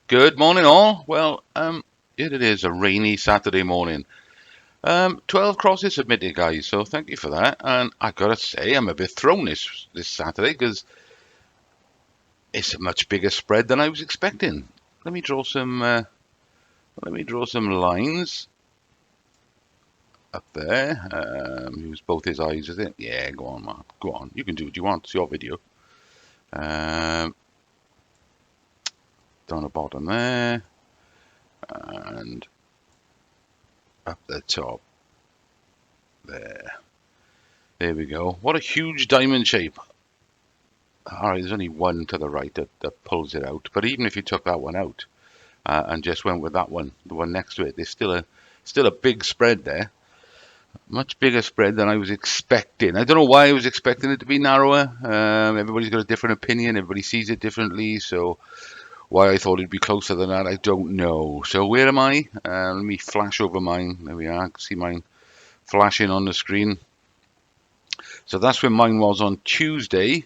Good morning, all. Well, here it is, a rainy Saturday morning. 12 crosses submitted, guys, so thank you for that. And I gotta say, I'm a bit thrown this Saturday because it's a much bigger spread than I was expecting. Let me draw some. Let me draw some lines up there. Use both his eyes, is it? Yeah, go on, Mark. Go on. You can do what you want. It's your video. Um, Down the bottom there, and up the top there. There we go. What a huge diamond shape. All right, there's only one to the right that pulls it out. But even if you took that one out and just went with that one, the one next to it, there's still a big spread there. Much bigger spread than I was expecting. I don't know why I was expecting it to be narrower. Everybody's got a different opinion. Everybody sees it differently. So why I thought it'd be closer than that, I don't know. So where am I? Let me flash over mine. There we are. I can see mine flashing on the screen. So that's where mine was on Tuesday.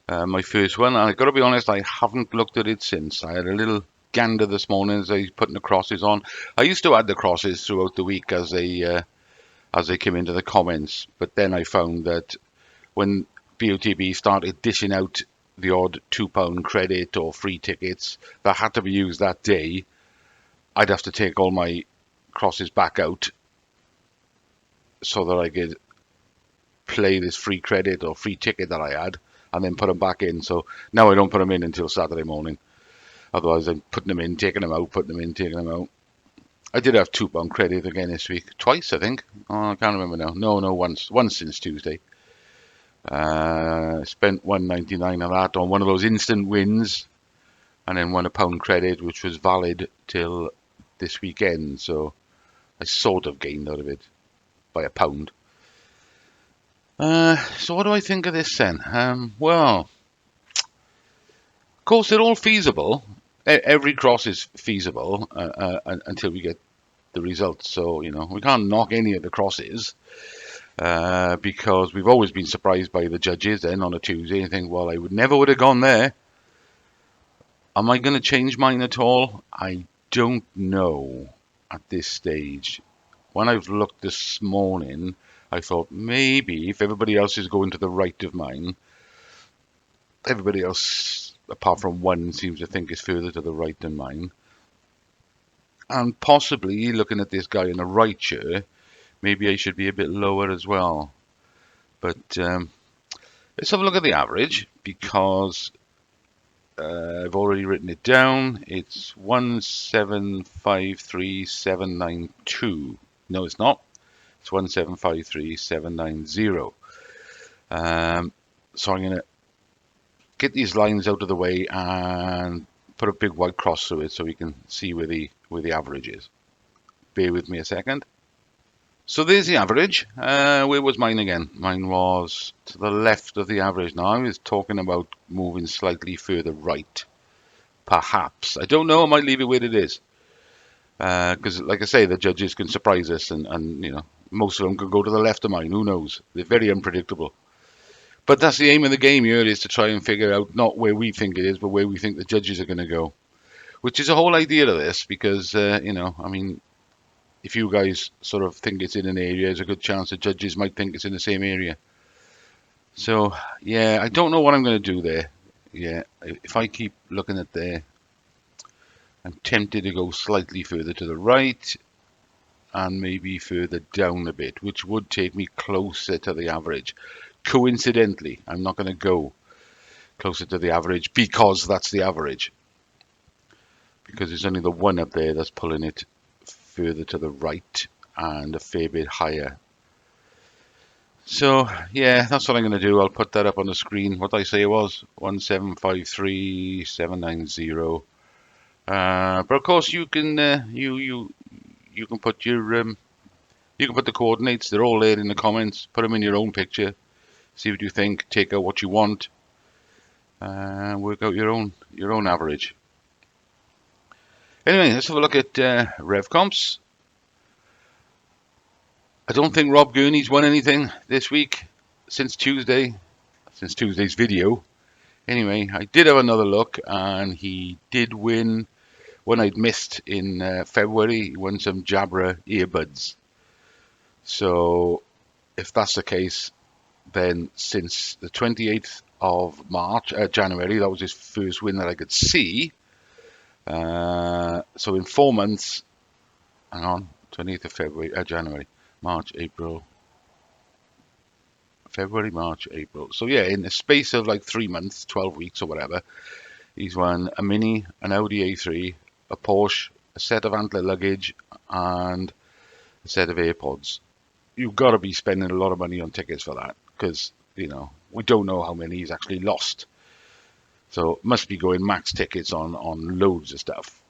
My first one, and I got to be honest, I haven't looked at it since. I had a little gander this morning as I was putting the crosses on. I used to add the crosses throughout the week as they came into the comments, but then I found that when BOTB started dishing out the odd £2 credit or free tickets that had to be used that day, I'd have to take all my crosses back out so that I could play this free credit or free ticket that I had and then put them back in. So now I don't put them in until Saturday morning. Otherwise, I'm putting them in, taking them out, putting them in, taking them out. I did have £2 credit again this week, twice I think. Oh, I can't remember now. No, once since Tuesday. Spent £1.99 of that on one of those instant wins, and then won £1 credit, which was valid till this weekend. So I sort of gained out of it by £1. So what do I think of this then? Well, of course, they're all feasible. Every cross is feasible until we get the results. So, we can't knock any of the crosses because we've always been surprised by the judges then on a Tuesday and think, well, I never would have gone there. Am I going to change mine at all? I don't know at this stage. When I've looked this morning, I thought maybe if everybody else is going to the right of mine, everybody else, apart from one, seems to think is further to the right than mine. And possibly, looking at this guy in the right here, maybe I should be a bit lower as well. But let's have a look at the average, because I've already written it down. It's 1753792. No, it's not. It's 1753790. So I'm going to get these lines out of the way and put a big white cross through it so we can see where the average is. Bear with me a second. So there's the average. Where was mine again? Mine was to the left of the average. Now I was talking about moving slightly further right. Perhaps. I don't know. I might leave it where it is. Because, like I say, the judges can surprise us, and most of them could go to the left of mine. Who knows? They're very unpredictable. But that's the aim of the game here, is to try and figure out not where we think it is, but where we think the judges are going to go. Which is the whole idea of this, because, if you guys sort of think it's in an area, there's a good chance the judges might think it's in the same area. So, yeah, I don't know what I'm going to do there. Yeah, if I keep looking at there, I'm tempted to go slightly further to the right and maybe further down a bit, which would take me closer to the average. Coincidentally, I'm not going to go closer to the average because that's the average. Because there's only the one up there that's pulling it further to the right and a fair bit higher. So, yeah, that's what I'm going to do. I'll put that up on the screen. What did I say it was? 1753790. But of course, you can you can put your you can put the coordinates. They're all there in the comments. Put them in your own picture. See what you think. Take out what you want. Work out your own average. Anyway, let's have a look at Revcomps. I don't think Rob Gurney's won anything this week since Tuesday's video. Anyway, I did have another look, and he did win one I'd missed in February. He won some Jabra earbuds. So if that's the case, then since the 28th of January, that was his first win that I could see. So in 4 months, hang on, 28th of January, March, April, February, March, April. So yeah, in the space of like 3 months, 12 weeks or whatever, he's won a Mini, an Audi A3, a Porsche, a set of Antler luggage, and a set of AirPods. You've got to be spending a lot of money on tickets for that, because, you know, we don't know how many he's actually lost. So must be going max tickets on loads of stuff.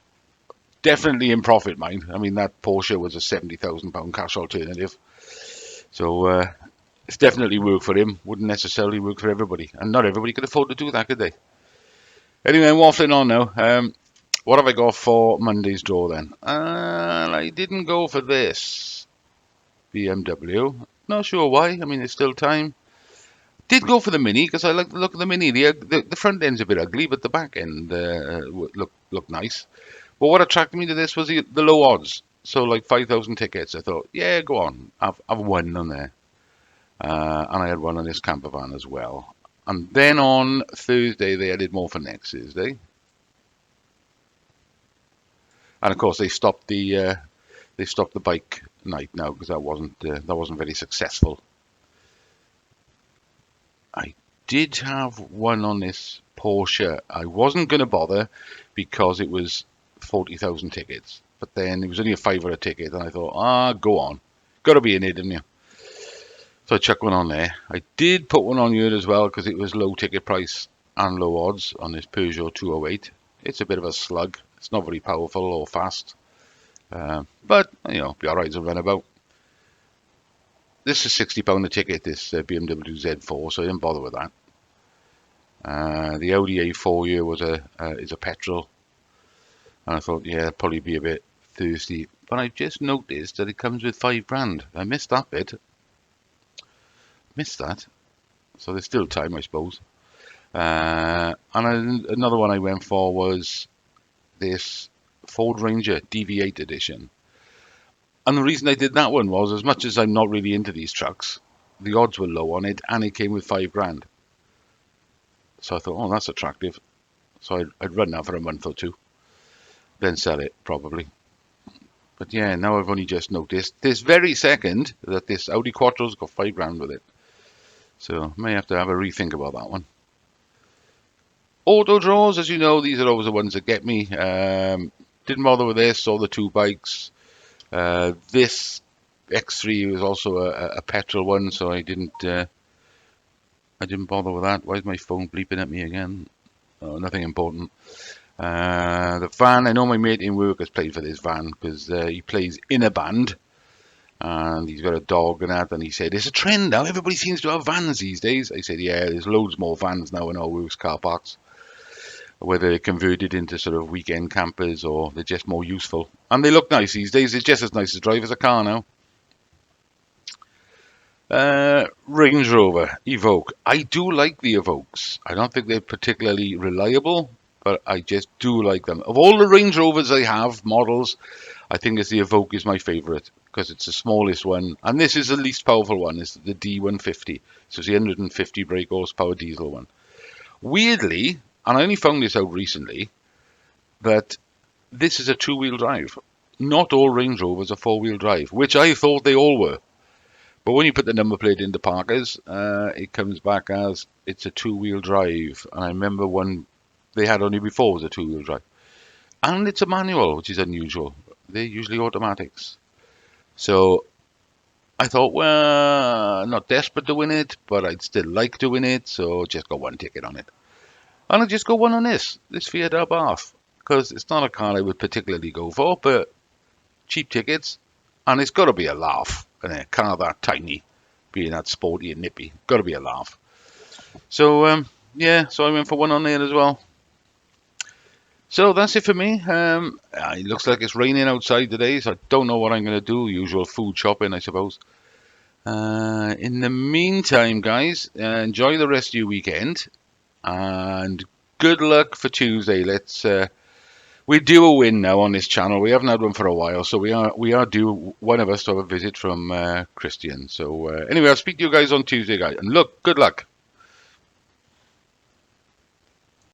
Definitely in profit, mind. I mean, that Porsche was a £70,000 cash alternative. So it's definitely worked for him. Wouldn't necessarily work for everybody. And not everybody could afford to do that, could they? Anyway, I'm waffling on now. What have I got for Monday's draw then? I didn't go for this BMW. Not sure why. I mean, it's still time. Did go for the Mini because I like the look of the Mini. The front end's a bit ugly, but the back end looked nice. But what attracted me to this was the low odds. So like 5,000 tickets. I thought, yeah, go on. I've won on there. And I had one on this camper van as well. And then on Thursday they added more for next Thursday. And of course they stopped the bike night now because that wasn't very successful. I did have one on this Porsche. I wasn't going to bother because it was 40,000 tickets. But then it was only a £5 a ticket, and I thought, go on. Got to be in it, didn't you? So I chucked one on there. I did put one on here as well because it was low ticket price and low odds on this Peugeot 208. It's a bit of a slug. It's not very powerful or fast. But, you know, be alright as a runabout. This is £60 a ticket, this BMW Z4, so I didn't bother with that. The Audi A4 here is a petrol. And I thought, yeah, it'd probably be a bit thirsty. But I just noticed that it comes with £5,000. I missed that bit. Missed that. So there's still time, I suppose. And another one I went for was this Ford Ranger DV8 edition. And the reason I did that one was, as much as I'm not really into these trucks, the odds were low on it, and it came with £5,000. So I thought, oh, that's attractive. So I'd run that for a month or two, then sell it probably. But yeah, now I've only just noticed this very second that this Audi Quattro's got £5,000 with it. So may have to have a rethink about that one. Auto draws, as you know, these are always the ones that get me. Didn't bother with this or the two bikes. This X3 was also a petrol one, so I didn't bother with that. Why is my phone bleeping at me again? Oh, nothing important. The van, I know my mate in work has played for this van because he plays in a band and he's got a dog and that, and he said, it's a trend now, everybody seems to have vans these days. I said, yeah, there's loads more vans now in our works car parks, whether they're converted into sort of weekend campers or they're just more useful. And they look nice these days. It's just as nice to drive as a car now. Range Rover Evoque. I do like the Evoques. I don't think they're particularly reliable, but I just do like them. Of all the Range Rovers I have, models, I think the Evoque is my favourite because it's the smallest one. And this is the least powerful one. It's the D150. So it's the 150 brake horsepower diesel one. Weirdly, and I only found this out recently, that this is a two-wheel drive. Not all Range Rovers are four-wheel drive, which I thought they all were. But when you put the number plate into Parker's, it comes back as it's a two-wheel drive. And I remember one they had only before was a two-wheel drive. And it's a manual, which is unusual. They're usually automatics. So I thought, well, I'm not desperate to win it, but I'd still like to win it, so just got one ticket on it. And I just got one on this Fiat Abarth, because it's not a car I would particularly go for, but cheap tickets, and it's got to be a laugh. And a car that tiny, being that sporty and nippy, got to be a laugh. So yeah, so I went for one on there as well. So that's it for me. It looks like it's raining outside today, so I don't know what I'm going to do. Usual food shopping, I suppose. In the meantime, guys, enjoy the rest of your weekend. and good luck for Tuesday. Let's we do a win now on this channel. We haven't had one for a while, so we are due one of us to have a visit from Christian. So anyway, I'll speak to you guys on Tuesday, guys, and look, good luck.